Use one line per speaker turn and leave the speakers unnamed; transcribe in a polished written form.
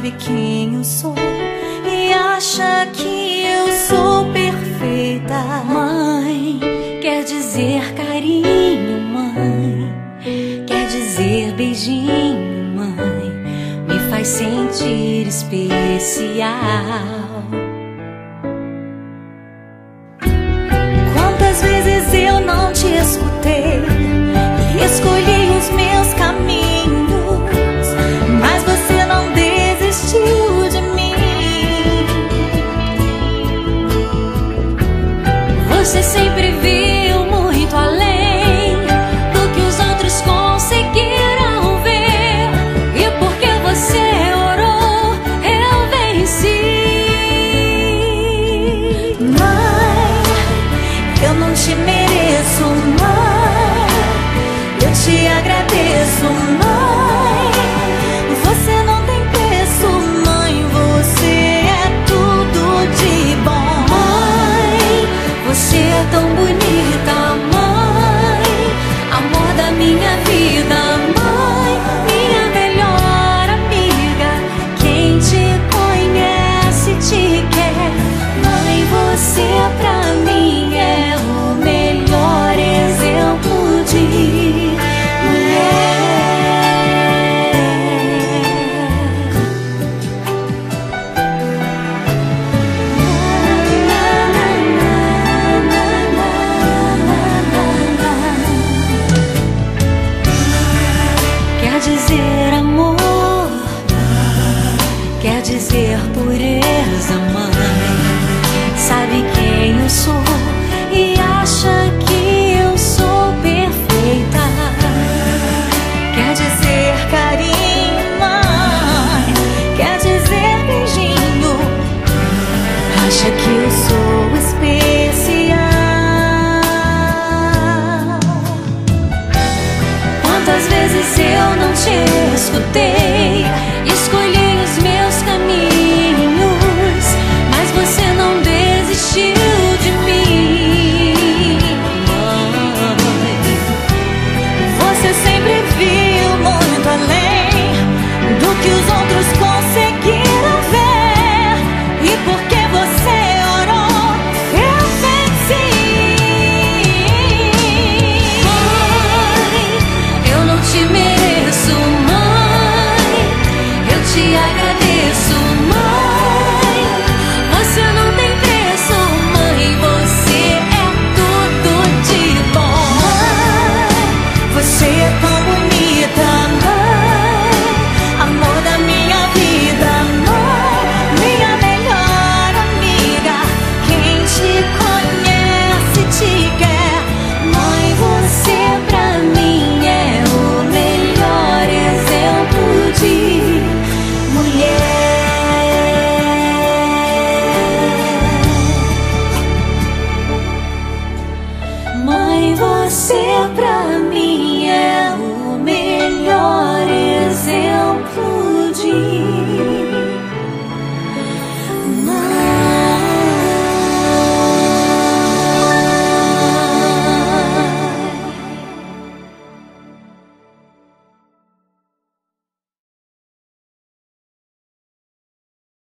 sabe quem eu sou e acha que eu sou perfeita. Mãe, quer dizer carinho, mãe, quer dizer beijinho, mãe, me faz sentir especial. Quantas vezes eu não te escutei e escolhi os meus caminhos, mas você não desistiu de mim. Você sempre viu muito além do que os outros conseguiram ver, e porque você orou, eu venci. Mãe, eu não te mereço, mãe, eu te agradeço, mãe. Você não tem preço, mãe, você é tudo de bom. Mãe, você é tão bonita, mãe, amor da minha vida, mãe, minha melhor amiga. Quem te conhece te quer, mãe, você pra mim é o melhor exemplo de mulher. Quer dizer amor, quer dizer pureza, mãe, sabe quem eu sou e acha que eu sou perfeita. Quer dizer carinho, mãe, quer dizer beijinho, acha que eu sou especial. Quantas vezes eu não te escutei, escolhi os meus caminhos, mas você não desistiu de mim. Mãe, você sempre viu muito além do que os outros conseguiram ver, e porque você orou, eu venci. Mãe, eu não te mereço, mãe, eu te agradeço,